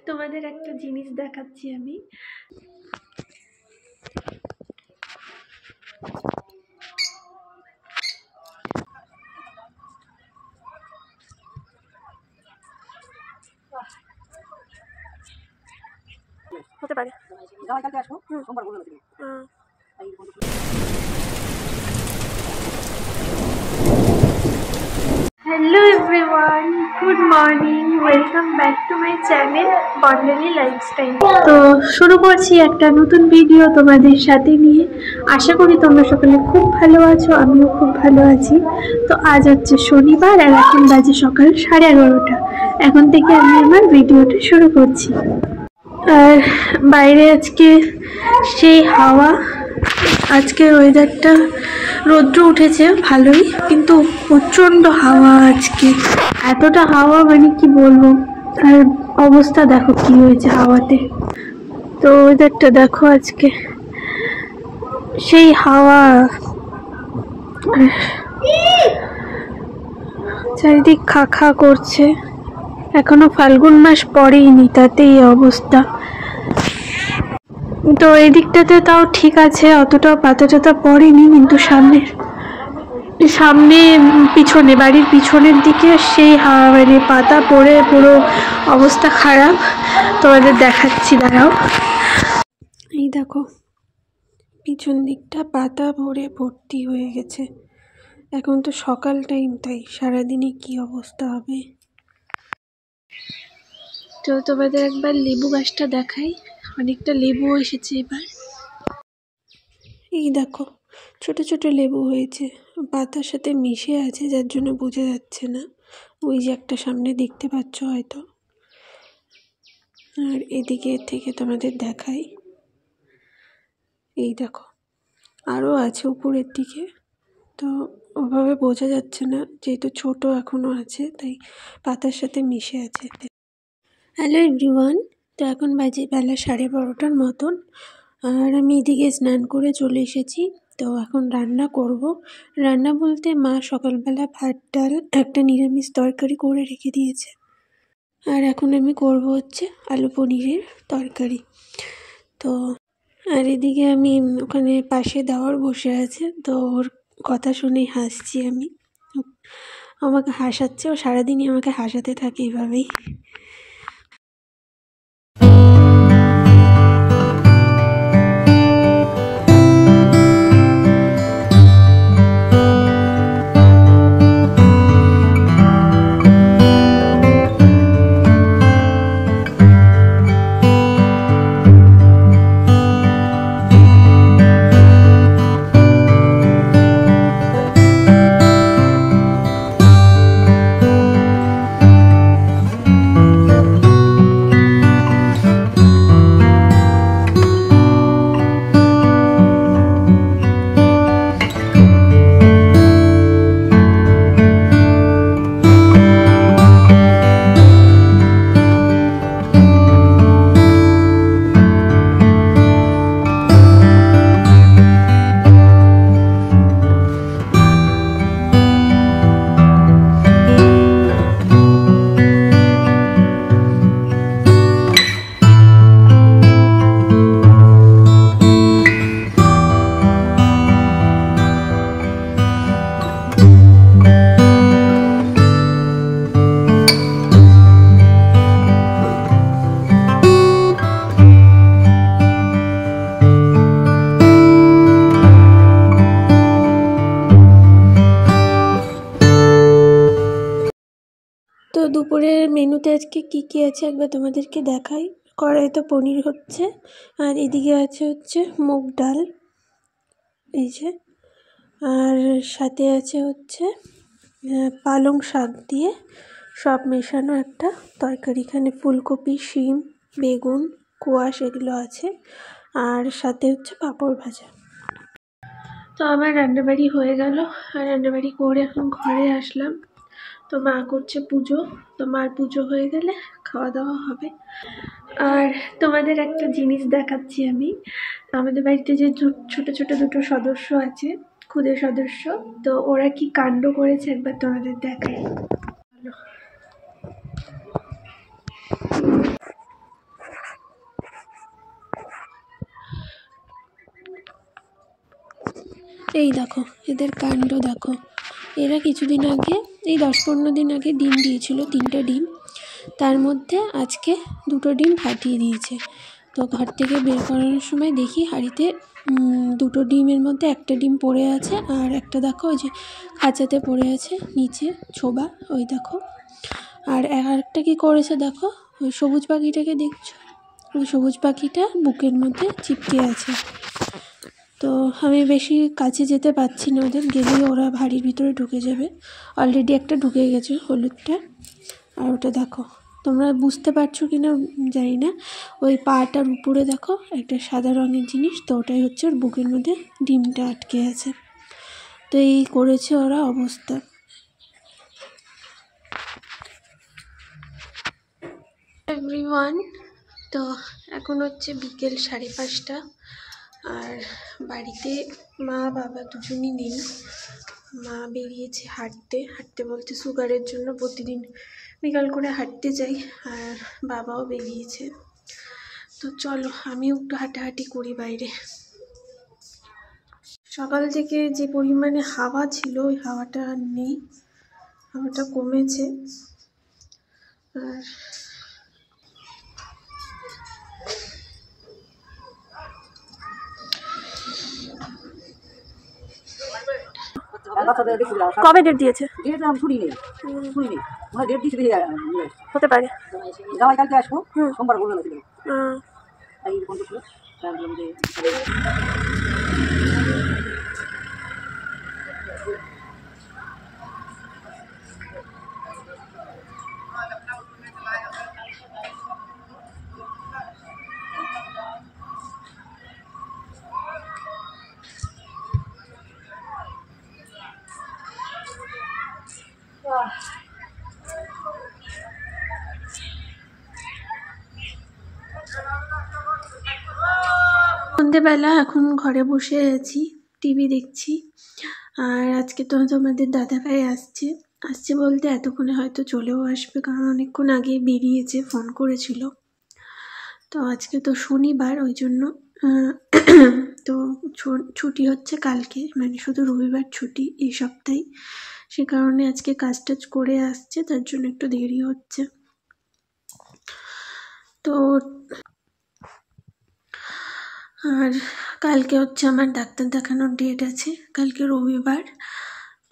তোমাদের একটা জিনিস দেখাচ্ছি আমি। হতে পারে hello everyone, good morning, welcome back to my channel বন্ডালি লাইফস্টাইল। তো শুরু করছি একটা নতুন ভিডিও তোমাদের সাথে নিয়ে। আশা করি তোমরা সকলে খুব ভালো আছো, আমিও খুব ভালো আছি। তো আজ হচ্ছে শনিবার আর এখন বাজে সকাল 11:30। এখন থেকে আমি আমার ভিডিওটা শুরু করছি। আর বাইরে আজকে সেই হাওয়া, আজকে ওয়েদারটা রৌদ্র উঠেছে ভালোই, কিন্তু প্রচণ্ড হাওয়া আজকে, এতটা হাওয়া মানে কি বলবো। আর অবস্থা দেখো কি হয়েছে হাওয়াতে। তো ওয়েদারটা দেখো আজকে সেই হাওয়া, চারিদিক খা খা করছে। এখনো ফাল্গুন মাস পড়েইনি, তাতে এই অবস্থা। তো এই দিকটাতে তাও ঠিক আছে, অতটাও পাতা টাতা পড়েনি, কিন্তু সামনে পিছনে, বাড়ির পিছনের দিকে সেই হাওয়া, মানে পাতা পড়ে পুরো অবস্থা খারাপ। তোমাদের দেখাচ্ছি, দাঁড়াও। এই দেখো পিছন দিকটা পাতা ভরে ভর্তি হয়ে গেছে। এখন তো সকাল টাইম, তাই সারাদিনে কি অবস্থা হবে। তো তোমাদের একবার লেবু গাছটা দেখাই, অনেকটা লেবু এসেছে এবার। এই দেখো ছোট ছোট লেবু হয়েছে, পাতার সাথে মিশে আছে, যার জন্য বোঝা যাচ্ছে না। ওই যে একটা সামনে দেখতে পাচ্ছ হয়তো। আর এদিকে থেকে তোমাদের দেখাই, এই দেখো আরও আছে উপরের দিকে, তো ওভাবে বোঝা যাচ্ছে না যেহেতু ছোট এখনো আছে, তাই পাতার সাথে মিশে আছে। হ্যালো এভরিওয়ান, তো এখন বাজে বেলা 12:30 মতন। আর আমি এদিকে স্নান করে চলে এসেছি। তো এখন রান্না করব। রান্না বলতে মা সকালবেলা ভাত ডাল একটা নিরামিষ তরকারি করে রেখে দিয়েছে, আর এখন আমি করব হচ্ছে আলু পনিরের তরকারি। তো আর এদিকে আমি ওখানে পাশে দেওয়ার বসে আছে, তো ওর কথা শুনেই হাসছি আমি। আমাকে হাসাচ্ছে, ও সারাদিনই আমাকে হাসাতে থাকে এইভাবেই। তো দুপুরের মেনুতে আজকে কি আছে একবার তোমাদেরকে দেখাই। কড়াইতে পনির হচ্ছে, আর এদিকে হচ্ছে মুগ ডাল, এই যে, আর সাথে আছে হচ্ছে পালং শাক দিয়ে সব মেশানো একটা তরকারি। এখানে ফুলকপি, শিম, বেগুন, কোয়াশ এগুলো আছে, আর সাথে হচ্ছে পাঁপড় ভাজা। তো আমার রান্নাবাড়ি হয়ে গেল, আর রান্নাবাড়ি করে এখন ঘরে আসলাম। তো মা করছে পুজো, তো মার পুজো হয়ে গেলে খাওয়া দাওয়া হবে। আর তোমাদের একটা জিনিস দেখাচ্ছি আমি। আমাদের বাড়িতে যে ছোট ছোট দুটো সদস্য আছে, খুদে সদস্য, তো ওরা কি কাণ্ড করেছে একবার তোমাদের দেখাই। এই দেখো এদের কাণ্ড দেখো। এরা কিছুদিন আগে এই 10-15 দিন আগে ডিম দিয়েছিল, 3টে ডিম, তার মধ্যে আজকে 2টো ডিম ফাটিয়ে দিয়েছে। তো ঘর থেকে বের করানোর সময় দেখি হাঁড়িতে 2টো ডিমের মধ্যে একটা ডিম পড়ে আছে, আর একটা দেখো ওই যে খাঁচাতে পড়ে আছে নিচে ছোবা, ওই দেখো। আর একটা কী করেছে দেখো, ওই সবুজ পাখিটাকে দেখছো, ওই সবুজ পাখিটা বুকের মধ্যে চিপকে আছে। তো আমি বেশি কাছে যেতে পারছি না, ওদের গেলেই ওরা ভাড়ির ভিতরে ঢুকে যাবে। অলরেডি একটা ঢুকে গেছে হলুদটা। আর ওটা দেখো, তোমরা বুঝতে পারছো কি না জানি না, ওই পাটার উপরে দেখো একটা সাদা রঙের জিনিস, তো ওটাই হচ্ছে ওর বুকের মধ্যে ডিমটা আটকে আছে। তো এই করেছে ওরা অবস্থা। এভরিওয়ান, তো এখন হচ্ছে বিকেল 5:30, আর বাড়িতে মা বাবা দুজনই নেই। মা বেরিয়েছে হাঁটতে বলতে সুগারের জন্য প্রতিদিন বিকাল করে হাঁটতে যাই, আর বাবাও বেরিয়েছে। তো চলো আমিও একটু হাঁটাহাঁটি করি বাইরে। সকাল থেকে যে পরিমাণে হাওয়া ছিল ওই হাওয়াটা আর নেই, হাওয়াটা কমেছে। আর কবে ডেট দিয়েছে? হতে পারে। জামাই কালকে আসবো, সোমবার বলে গেছিল। সন্ধেবেলা এখন ঘরে বসে আছি, টিভি দেখছি। আর আজকে তো তোমাদের দাদাভাই আসছে বলতে এতক্ষণে হয়তো চলেও আসবে, কারণ অনেকক্ষণ আগে বেরিয়েছে, ফোন করেছিল। তো আজকে তো শনিবার, ওই জন্য তো ছুটি হচ্ছে কালকে, মানে শুধু রবিবার ছুটি এই সপ্তাহে, সে কারণে আজকে কাজ টাজ করে আসছে, তার জন্য একটু দেরি হচ্ছে। তো আর কালকে হচ্ছে আমার ডাক্তার দেখানোর ডেট আছে, কালকে রবিবার।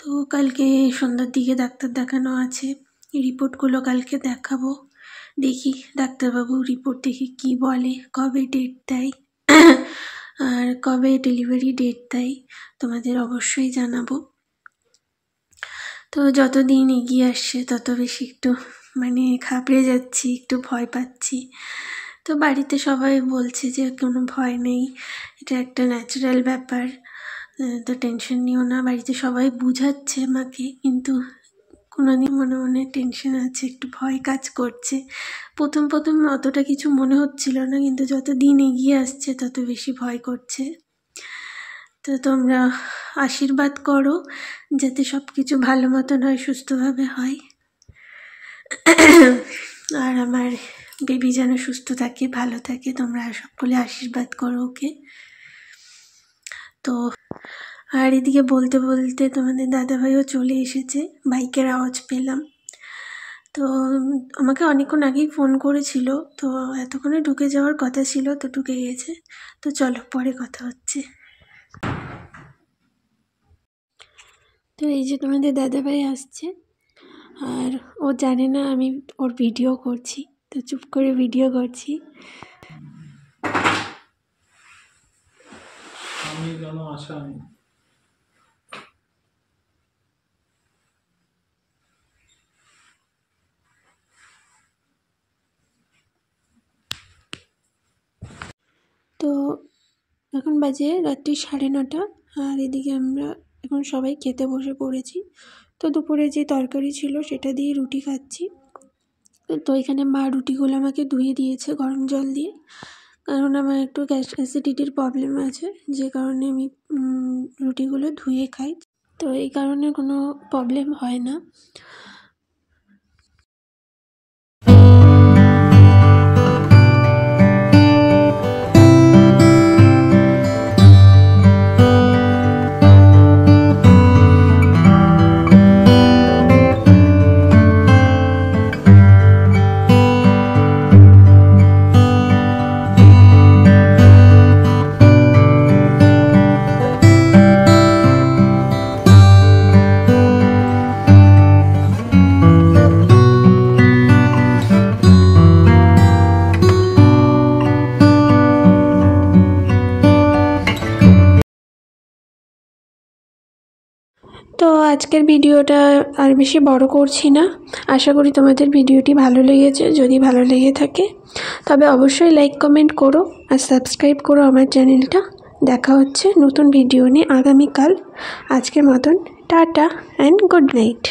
তো কালকে সন্ধ্যার দিকে ডাক্তার দেখানো আছে, রিপোর্টগুলো কালকে দেখাবো। দেখি ডাক্তারবাবু রিপোর্ট দেখি কি বলে, কবে ডেট দেয় আর কবে ডেলিভারি ডেট দেয় তোমাদের অবশ্যই জানাবো। তো যত দিন এগিয়ে আসছে তত বেশি একটু মানে ঘাবড়ে যাচ্ছি, একটু ভয় পাচ্ছি। তো বাড়িতে সবাই বলছে যে কোনো ভয় নেই, এটা একটা ন্যাচারাল ব্যাপার, তো টেনশন নিও না। বাড়িতে সবাই বুঝাচ্ছে আমাকে, কিন্তু কোনোদিন মনে মনে টেনশন আছে, একটু ভয় কাজ করছে। প্রথম অতটা কিছু মনে হচ্ছিল না, কিন্তু যত দিন এগিয়ে আসছে তত বেশি ভয় করছে। তো তোমরা আশীর্বাদ করো যাতে সব কিছু ভালো মতন হয়, সুস্থভাবে হয়, আর আমার বেবি যেন সুস্থ থাকে, ভালো থাকে। তোমরা সকলে আশীর্বাদ করো ওকে। তো আর এদিকে বলতে বলতে তোমাদের দাদাভাইও চলে এসেছে, বাইকের আওয়াজ পেলাম। তো আমাকে অনেকক্ষণ আগেই ফোন করেছিল, তো এতক্ষণে ঢুকে যাওয়ার কথা ছিল, তো ঢুকে গেছে। তো চলো পরে কথা হচ্ছে। তো এই যে তোমাদের দাদাভাই আসছে, আর ও জানে না আমি ওর ভিডিও করছি, তো চুপ করে ভিডিও করছি। তো এখন বাজে রাত্রি 9:30, আর এদিকে আমরা এখন সবাই খেতে বসে পড়েছি। তো দুপুরে যে তরকারি ছিল সেটা দিয়ে রুটি খাচ্ছি। তো এখানে মা রুটিগুলো আমাকে ধুয়ে দিয়েছে গরম জল দিয়ে, কারণ আমার একটু অ্যাসিডিটির প্রবলেম আছে, যে কারণে আমি রুটিগুলো ধুয়ে খাই। তো এই কারণে কোনো প্রবলেম হয় না। তো আজকের ভিডিওটা আর বেশি বড় করছি না। আশা করি তোমাদের ভিডিওটি ভালো লেগেছে। যদি ভালো লেগে থাকে তবে অবশ্যই লাইক কমেন্ট করো আর সাবস্ক্রাইব করো আমার চ্যানেলটা। দেখা হচ্ছে নতুন ভিডিও নিয়ে আগামীকাল। আজকের মতন টাটা অ্যান্ড গুড নাইট।